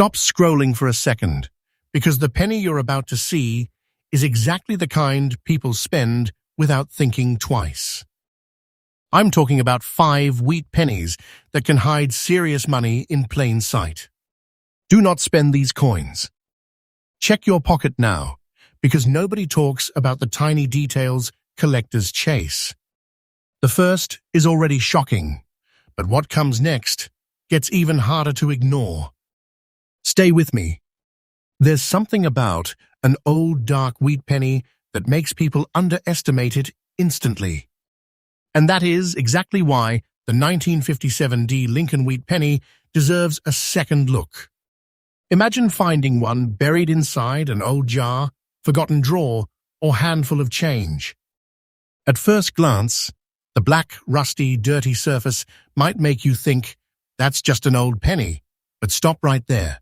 Stop scrolling for a second, because the penny you're about to see is exactly the kind people spend without thinking twice. I'm talking about 5 wheat pennies that can hide serious money in plain sight. Do not spend these coins. Check your pocket now, because nobody talks about the tiny details collectors chase. The first is already shocking, but what comes next gets even harder to ignore. Stay with me. There's something about an old dark wheat penny that makes people underestimate it instantly. And that is exactly why the 1957 Lincoln wheat penny deserves a second look. Imagine finding one buried inside an old jar, forgotten drawer, or handful of change. At first glance, the black, rusty, dirty surface might make you think, that's just an old penny, but stop right there.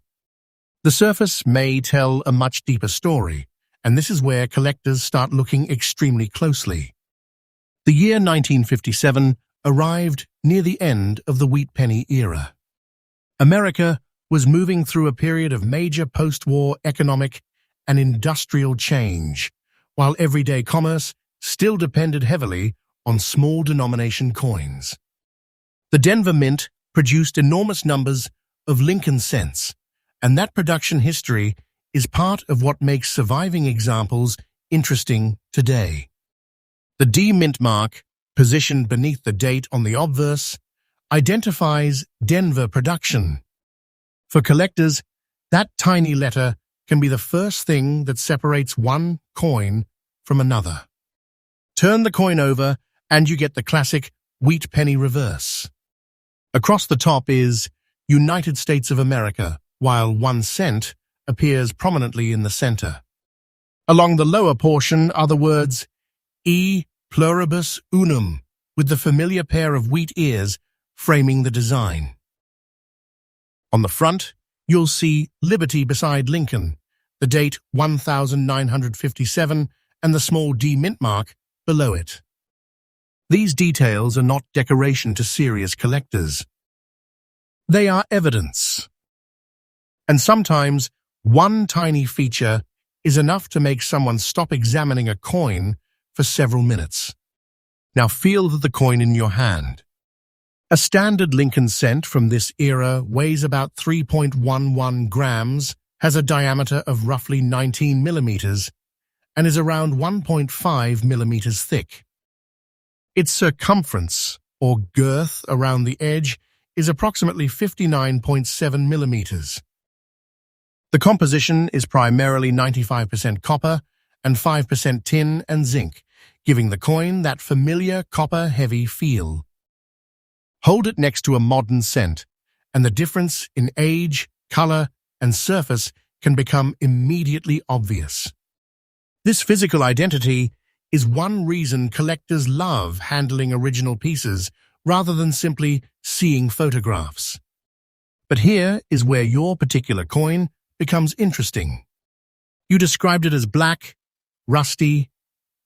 The surface may tell a much deeper story, and this is where collectors start looking extremely closely. The year 1957 arrived near the end of the wheat penny era. America was moving through a period of major post-war economic and industrial change, while everyday commerce still depended heavily on small denomination coins. The Denver Mint produced enormous numbers of Lincoln cents, and that production history is part of what makes surviving examples interesting today. The D mint mark, positioned beneath the date on the obverse, identifies Denver production. For collectors, that tiny letter can be the first thing that separates one coin from another. Turn the coin over and you get the classic wheat penny reverse. Across the top is United States of America, while 1 cent appears prominently in the center. Along the lower portion are the words E pluribus unum, with the familiar pair of wheat ears framing the design. On the front, you'll see Liberty beside Lincoln, the date 1957, and the small D mint mark below it. These details are not decoration to serious collectors. They are evidence. And sometimes, one tiny feature is enough to make someone stop examining a coin for several minutes. Now feel the coin in your hand. A standard Lincoln cent from this era weighs about 3.11 grams, has a diameter of roughly 19 millimeters, and is around 1.5 millimeters thick. Its circumference, or girth around the edge, is approximately 59.7 millimeters. The composition is primarily 95% copper and 5% tin and zinc, giving the coin that familiar copper-heavy feel. Hold it next to a modern cent, and the difference in age, color, and surface can become immediately obvious. This physical identity is one reason collectors love handling original pieces rather than simply seeing photographs. But here is where your particular coin becomes interesting. You described it as black, rusty,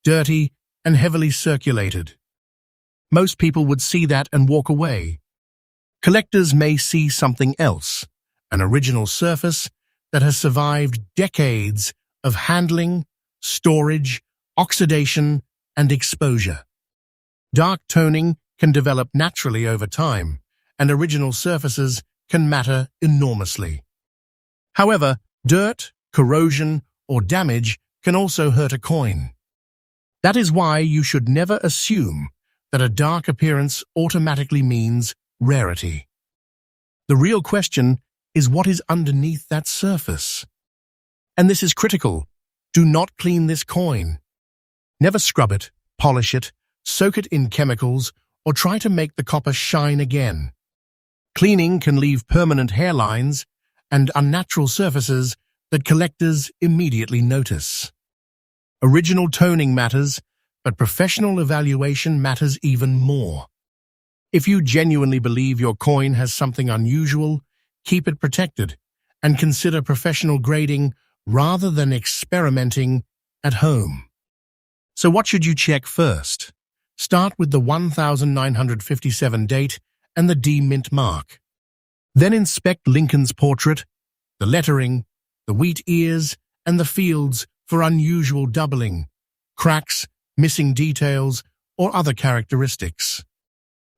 dirty, and heavily circulated. Most people would see that and walk away. Collectors may see something else, an original surface that has survived decades of handling, storage, oxidation, and exposure. Dark toning can develop naturally over time, and original surfaces can matter enormously. However, dirt, corrosion, or damage can also hurt a coin. That is why you should never assume that a dark appearance automatically means rarity. The real question is what is underneath that surface. And this is critical. Do not clean this coin. Never scrub it, polish it, soak it in chemicals, or try to make the copper shine again. Cleaning can leave permanent hairlines and unnatural surfaces that collectors immediately notice. Original toning matters, but professional evaluation matters even more. If you genuinely believe your coin has something unusual, keep it protected and consider professional grading rather than experimenting at home. So what should you check first? Start with the 1957 date and the D mint mark. Then inspect Lincoln's portrait, the lettering, the wheat ears, and the fields for unusual doubling, cracks, missing details, or other characteristics.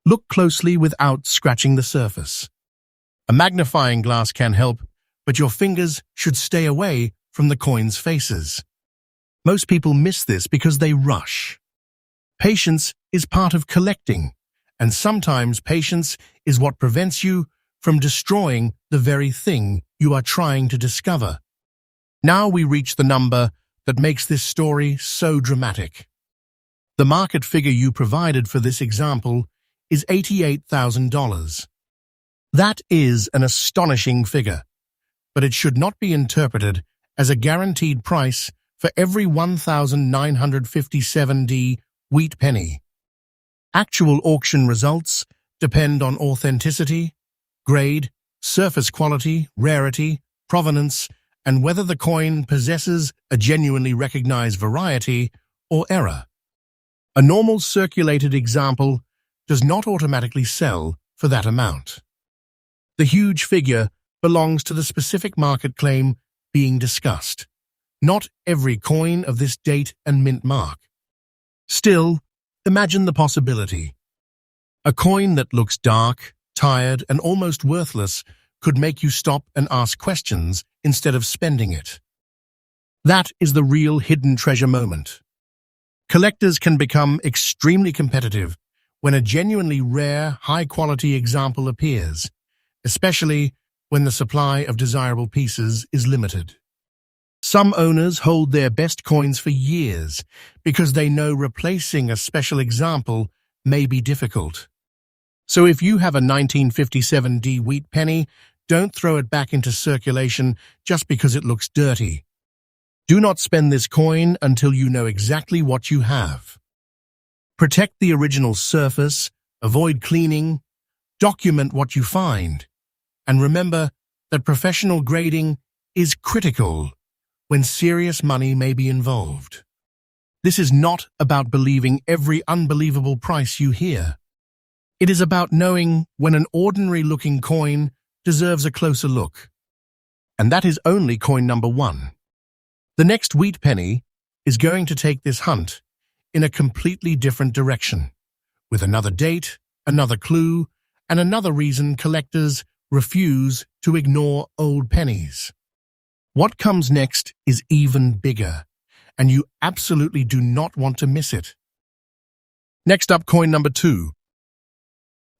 Look closely without scratching the surface. A magnifying glass can help, but your fingers should stay away from the coin's faces. Most people miss this because they rush. Patience is part of collecting, and sometimes patience is what prevents you from destroying the very thing you are trying to discover. Now we reach the number that makes this story so dramatic. The market figure you provided for this example is $88,000. That is an astonishing figure, but it should not be interpreted as a guaranteed price for every 1,957D wheat penny. Actual auction results depend on authenticity, grade, surface quality, rarity, provenance, and whether the coin possesses a genuinely recognized variety or error. A normal circulated example does not automatically sell for that amount. The huge figure belongs to the specific market claim being discussed, not every coin of this date and mint mark. Still, imagine the possibility. A coin that looks dark, tired, and almost worthless could make you stop and ask questions instead of spending it. That is the real hidden treasure moment. Collectors can become extremely competitive when a genuinely rare, high-quality example appears, especially when the supply of desirable pieces is limited. Some owners hold their best coins for years because they know replacing a special example may be difficult. So if you have a 1957D wheat penny, don't throw it back into circulation just because it looks dirty. Do not spend this coin until you know exactly what you have. Protect the original surface, avoid cleaning, document what you find, and remember that professional grading is critical when serious money may be involved. This is not about believing every unbelievable price you hear. It is about knowing when an ordinary-looking coin deserves a closer look. And that is only coin number 1. The next wheat penny is going to take this hunt in a completely different direction, with another date, another clue, and another reason collectors refuse to ignore old pennies. What comes next is even bigger, and you absolutely do not want to miss it. Next up, coin number 2.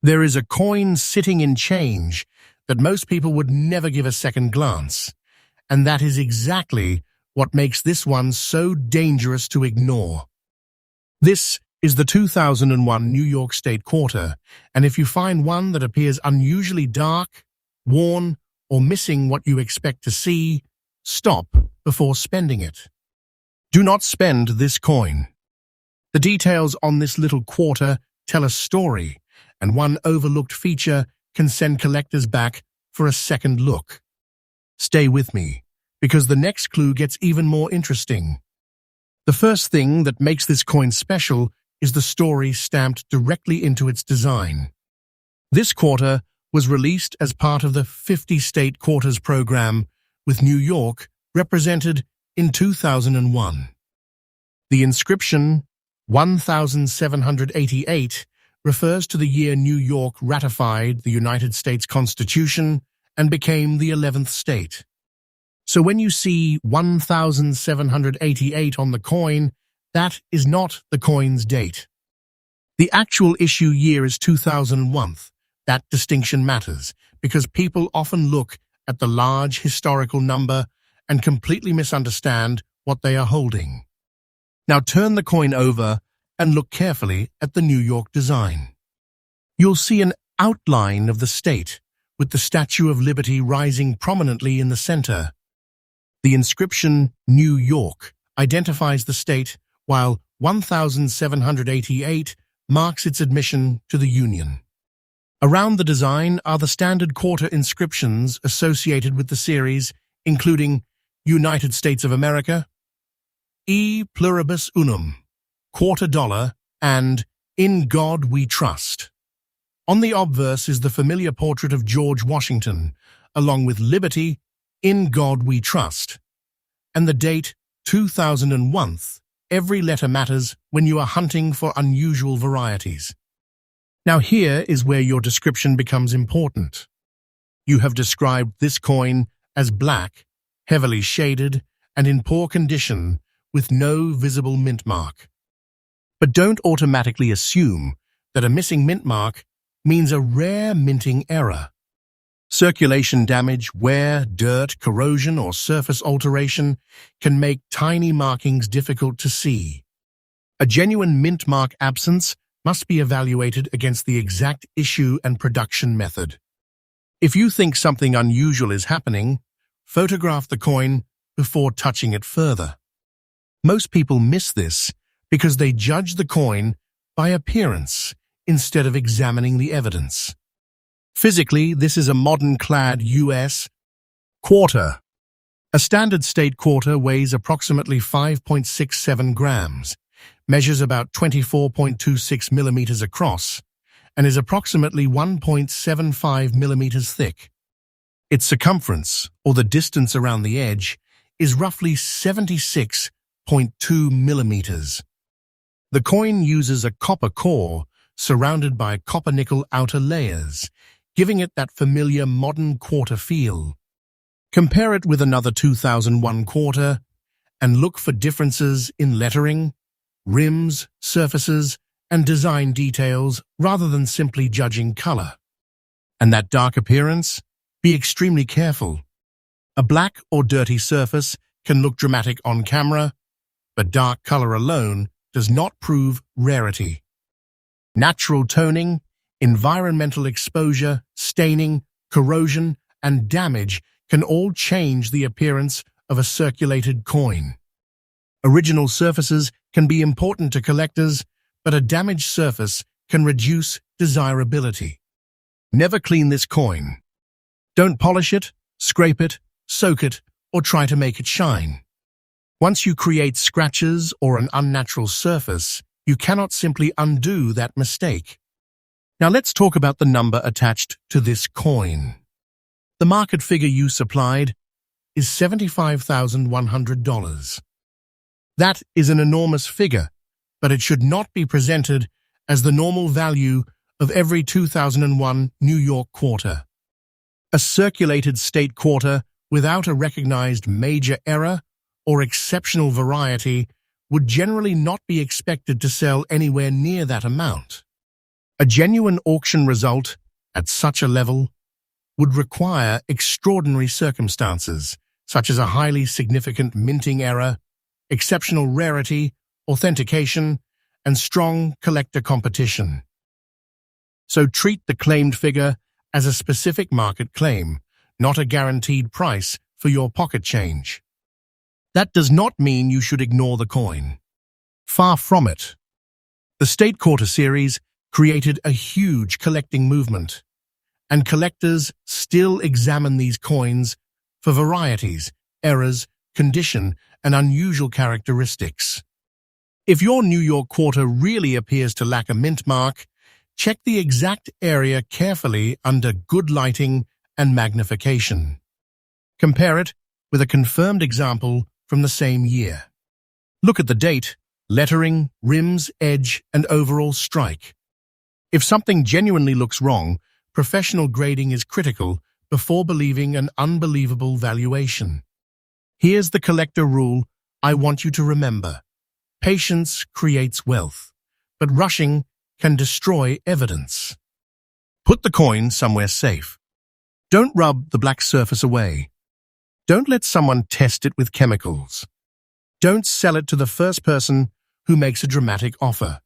There is a coin sitting in change that most people would never give a second glance, and that is exactly what makes this one so dangerous to ignore. This is the 2001 New York State quarter, and if you find one that appears unusually dark, worn, or missing what you expect to see, stop before spending it. Do not spend this coin. The details on this little quarter tell a story, and one overlooked feature can send collectors back for a second look. Stay with me, because the next clue gets even more interesting. The first thing that makes this coin special is the story stamped directly into its design. This quarter was released as part of the 50-state quarters program, with New York represented in 2001. The inscription, 1788, refers to the year New York ratified the United States Constitution and became the 11th state. So when you see 1788 on the coin, that is not the coin's date. The actual issue year is 2001. That distinction matters because people often look at the large historical number and completely misunderstand what they are holding. Now turn the coin over and look carefully at the New York design. You'll see an outline of the state, with the Statue of Liberty rising prominently in the center. The inscription New York identifies the state, while 1788 marks its admission to the Union. Around the design are the standard quarter inscriptions associated with the series, including United States of America, E pluribus unum, quarter dollar, and In God We Trust. On the obverse is the familiar portrait of George Washington, along with liberty, In God We Trust, and the date 2001. Every letter matters when you are hunting for unusual varieties. Now here is where your description becomes important. You have described this coin as black, heavily shaded, and in poor condition, with no visible mint mark. But don't automatically assume that a missing mint mark means a rare minting error. Circulation damage, wear, dirt, corrosion, or surface alteration can make tiny markings difficult to see. A genuine mint mark absence must be evaluated against the exact issue and production method. If you think something unusual is happening, photograph the coin before touching it further. Most people miss this because they judge the coin by appearance instead of examining the evidence. Physically, this is a modern-clad U.S. quarter. A standard state quarter weighs approximately 5.67 grams, measures about 24.26 millimeters across, and is approximately 1.75 millimeters thick. Its circumference, or the distance around the edge, is roughly 76.2 millimeters. The coin uses a copper core surrounded by copper-nickel outer layers, giving it that familiar modern quarter feel. Compare it with another 2001 quarter and look for differences in lettering, rims, surfaces, and design details rather than simply judging color. And that dark appearance? Be extremely careful. A black or dirty surface can look dramatic on camera, but dark color alone does not prove rarity. Natural toning, environmental exposure, staining, corrosion, and damage can all change the appearance of a circulated coin. Original surfaces can be important to collectors, but a damaged surface can reduce desirability. Never clean this coin. Don't polish it, scrape it, soak it, or try to make it shine. Once you create scratches or an unnatural surface, you cannot simply undo that mistake. Now let's talk about the number attached to this coin. The market figure you supplied is $75,100. That is an enormous figure, but it should not be presented as the normal value of every 2001 New York quarter. A circulated state quarter without a recognized major error or exceptional variety would generally not be expected to sell anywhere near that amount. A genuine auction result at such a level would require extraordinary circumstances, such as a highly significant minting error, exceptional rarity, authentication, and strong collector competition. So treat the claimed figure as a specific market claim, not a guaranteed price for your pocket change. That does not mean you should ignore the coin. Far from it. The State Quarter series created a huge collecting movement, and collectors still examine these coins for varieties, errors, condition, and unusual characteristics. If your New York quarter really appears to lack a mint mark, check the exact area carefully under good lighting and magnification. Compare it with a confirmed example from the same year. Look at the date, lettering, rims, edge, and overall strike. If something genuinely looks wrong, professional grading is critical before believing an unbelievable valuation. Here's the collector rule I want you to remember. Patience creates wealth, but rushing can destroy evidence. Put the coin somewhere safe. Don't rub the black surface away. Don't let someone test it with chemicals. Don't sell it to the first person who makes a dramatic offer.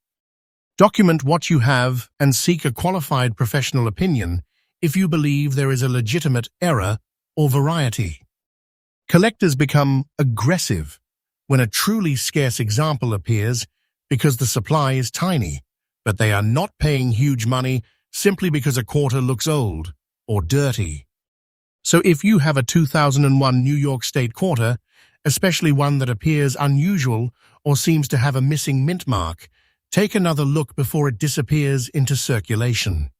Document what you have and seek a qualified professional opinion if you believe there is a legitimate error or variety. Collectors become aggressive when a truly scarce example appears because the supply is tiny, but they are not paying huge money simply because a quarter looks old or dirty. So if you have a 2001 New York State quarter, especially one that appears unusual or seems to have a missing mint mark, take another look before it disappears into circulation.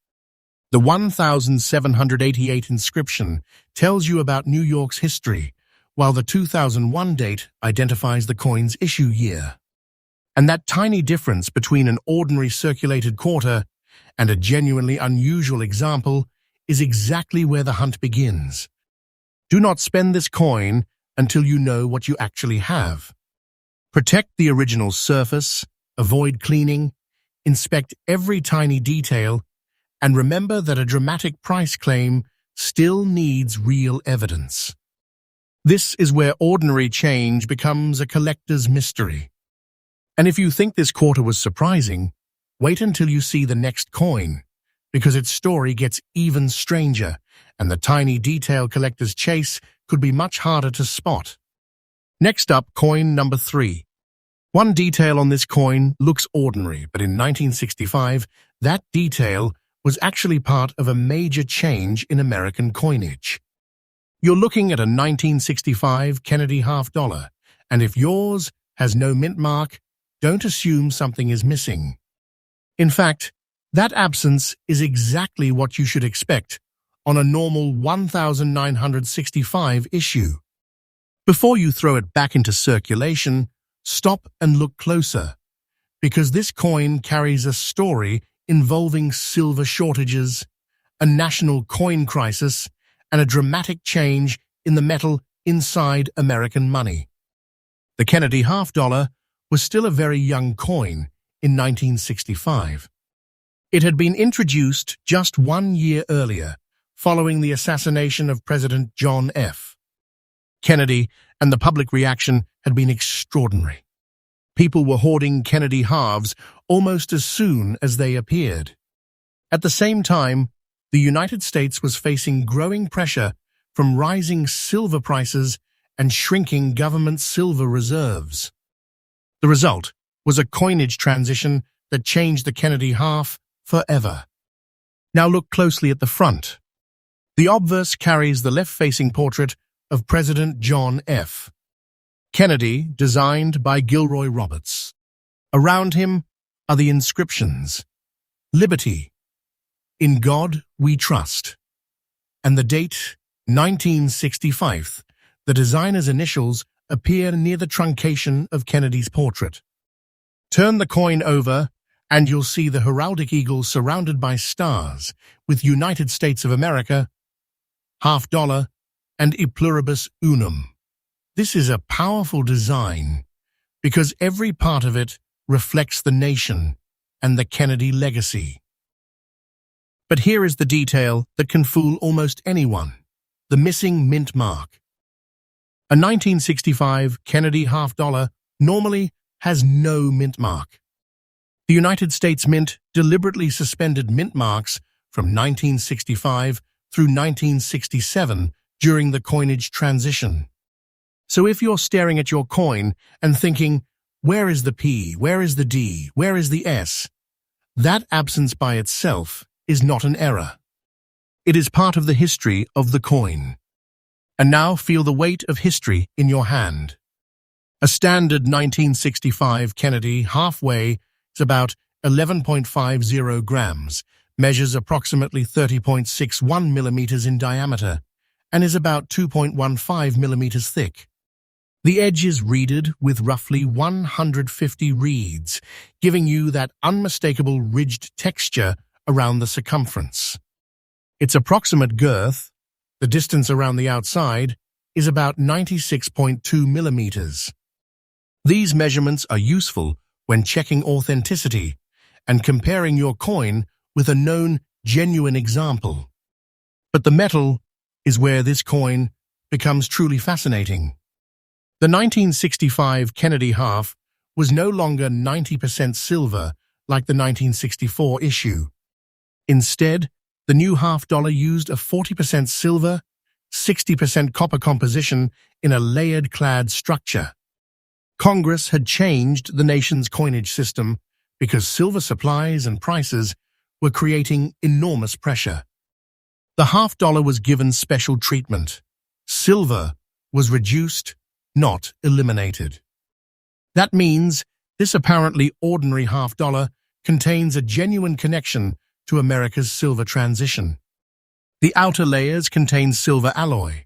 The 1788 inscription tells you about New York's history, while the 2001 date identifies the coin's issue year. And that tiny difference between an ordinary circulated quarter and a genuinely unusual example is exactly where the hunt begins. Do not spend this coin until you know what you actually have. Protect the original surface, avoid cleaning, inspect every tiny detail, and remember that a dramatic price claim still needs real evidence. This is where ordinary change becomes a collector's mystery. And if you think this quarter was surprising, wait until you see the next coin, because its story gets even stranger, and the tiny detail collector's chase could be much harder to spot. Next up, coin number 3. One detail on this coin looks ordinary, but in 1965, that detail was actually part of a major change in American coinage. You're looking at a 1965 Kennedy $half, and if yours has no mint mark, don't assume something is missing. In fact, that absence is exactly what you should expect on a normal 1965 issue. Before you throw it back into circulation, stop and look closer, because this coin carries a story involving silver shortages, a national coin crisis, and a dramatic change in the metal inside American money. The Kennedy $half was still a very young coin in 1965. It had been introduced just 1 year earlier, following the assassination of President John F. Kennedy, and the public reaction had been extraordinary. People were hoarding Kennedy halves almost as soon as they appeared. At the same time, the United States was facing growing pressure from rising silver prices and shrinking government silver reserves. The result was a coinage transition that changed the Kennedy half forever. Now look closely at the front. The obverse carries the left-facing portrait of President John F. Kennedy, designed by Gilroy Roberts. Around him are the inscriptions: Liberty, In God We Trust, and the date 1965. The designer's initials appear near the truncation of Kennedy's portrait. Turn the coin over, and you'll see the heraldic eagle surrounded by stars with United States of America, $half, and E Pluribus Unum. This is a powerful design because every part of it reflects the nation and the Kennedy legacy. But here is the detail that can fool almost anyone: the missing mint mark. A 1965 Kennedy $half normally has no mint mark. The United States Mint deliberately suspended mint marks from 1965 through 1967 during the coinage transition. So if you're staring at your coin and thinking, where is the P, where is the D, where is the S? That absence by itself is not an error. It is part of the history of the coin. And now feel the weight of history in your hand. A standard 1965 Kennedy halfway is about 11.50 grams, measures approximately 30.61 millimeters in diameter, and is about 2.15 millimeters thick. The edge is reeded with roughly 150 reeds, giving you that unmistakable ridged texture around the circumference. Its approximate girth, the distance around the outside, is about 96.2 millimeters. These measurements are useful when checking authenticity and comparing your coin with a known genuine example. But the metal is where this coin becomes truly fascinating. The 1965 Kennedy half was no longer 90% silver like the 1964 issue. Instead, the new $half used a 40% silver, 60% copper composition in a layered-clad structure. Congress had changed the nation's coinage system because silver supplies and prices were creating enormous pressure. The $half was given special treatment. Silver was reduced, not eliminated. That means this apparently ordinary $half contains a genuine connection to America's silver transition. The outer layers contain silver alloy,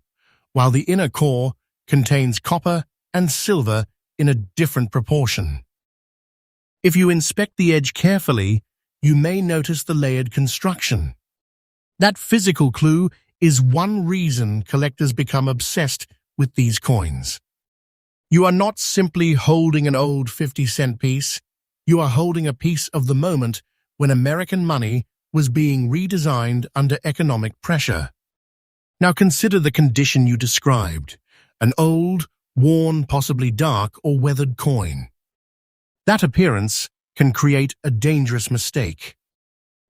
while the inner core contains copper and silver in a different proportion. If you inspect the edge carefully, you may notice the layered construction. That physical clue is one reason collectors become obsessed with these coins. You are not simply holding an old 50-cent piece, you are holding a piece of the moment when American money was being redesigned under economic pressure. Now consider the condition you described, an old, worn, possibly dark or weathered coin. That appearance can create a dangerous mistake.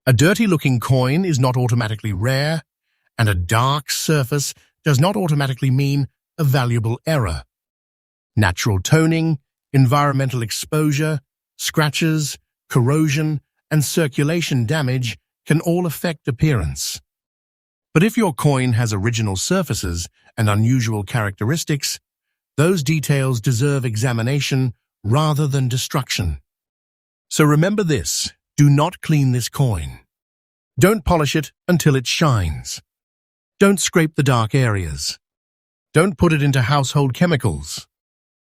A dirty-looking coin is not automatically rare, and a dark surface does not automatically mean a valuable error. Natural toning, environmental exposure, scratches, corrosion, and circulation damage can all affect appearance. But if your coin has original surfaces and unusual characteristics, those details deserve examination rather than destruction. So remember this, do not clean this coin. Don't polish it until it shines. Don't scrape the dark areas. Don't put it into household chemicals.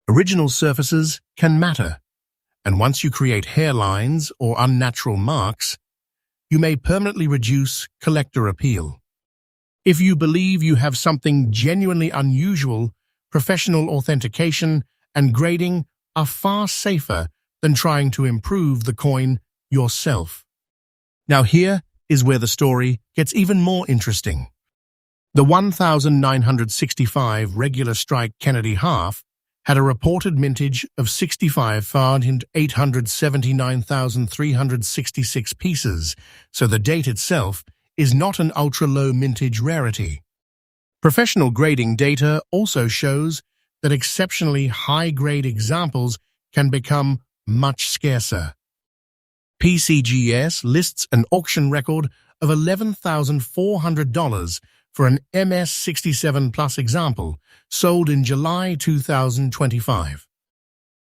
Original surfaces can matter, and once you create hairlines or unnatural marks, you may permanently reduce collector appeal. If you believe you have something genuinely unusual, professional authentication and grading are far safer than trying to improve the coin yourself. Now here is where the story gets even more interesting. The 1965 regular strike Kennedy half had a reported mintage of 65,879,366 pieces, so the date itself is not an ultra-low mintage rarity. Professional grading data also shows that exceptionally high-grade examples can become much scarcer. PCGS lists an auction record of $11,400 for an MS67 Plus example sold in July 2025.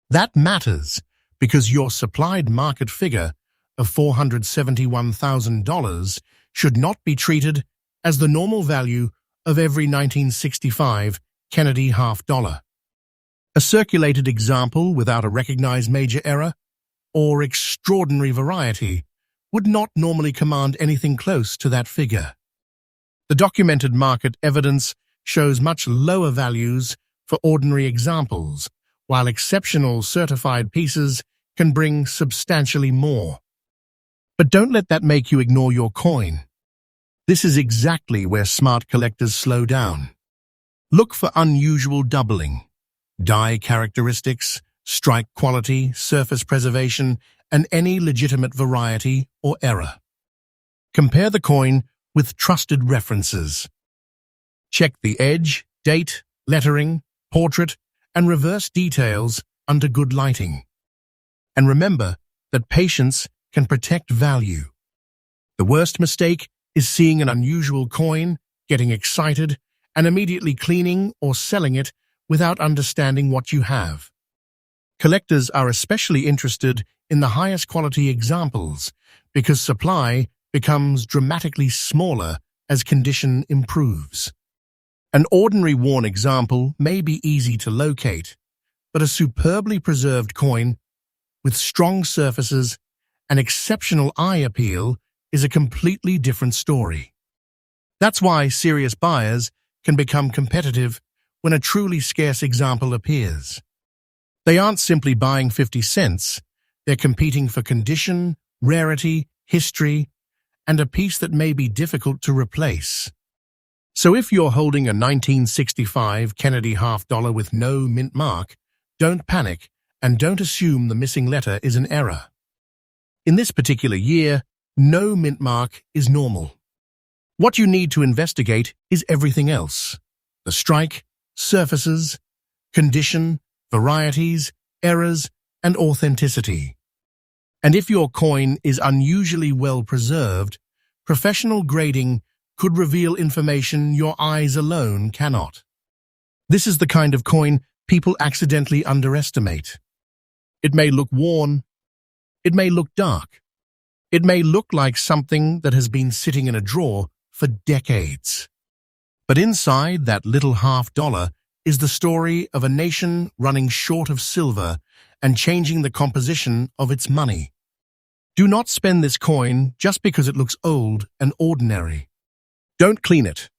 That matters because your supplied market figure of $471,000 should not be treated as the normal value of every 1965 Kennedy half dollar. A circulated example without a recognized major error or extraordinary variety would not normally command anything close to that figure. The documented market evidence shows much lower values for ordinary examples, while exceptional certified pieces can bring substantially more. But don't let that make you ignore your coin. This is exactly where smart collectors slow down. Look for unusual doubling, die characteristics, strike quality, surface preservation, and any legitimate variety or error. Compare the coin with trusted references. Check the edge, date, lettering, portrait, and reverse details under good lighting. And remember that patience can protect value. The worst mistake is seeing an unusual coin, getting excited, and immediately cleaning or selling it without understanding what you have. Collectors are especially interested in the highest quality examples because supply becomes dramatically smaller as condition improves. An ordinary worn example may be easy to locate, but a superbly preserved coin with strong surfaces and exceptional eye appeal is a completely different story. That's why serious buyers can become competitive when a truly scarce example appears. They aren't simply buying 50 cents, they're competing for condition, rarity, history, and a piece that may be difficult to replace. So if you're holding a 1965 Kennedy half dollar with no mint mark, don't panic and don't assume the missing letter is an error. In this particular year, no mint mark is normal. What you need to investigate is everything else: the strike, surfaces, condition, varieties, errors, and authenticity. And if your coin is unusually well preserved, professional grading could reveal information your eyes alone cannot. This is the kind of coin people accidentally underestimate. It may look worn, it may look dark, It may look like something that has been sitting in a drawer for decades. But inside that little $half is the story of a nation running short of silver and changing the composition of its money. Do not spend this coin just because it looks old and ordinary. Don't clean it.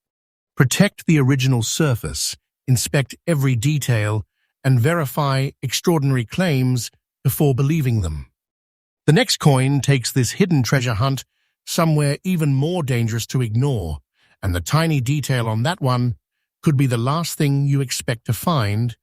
Protect the original surface, inspect every detail, and verify extraordinary claims before believing them. The next coin takes this hidden treasure hunt somewhere even more dangerous to ignore, and the tiny detail on that one could be the last thing you expect to find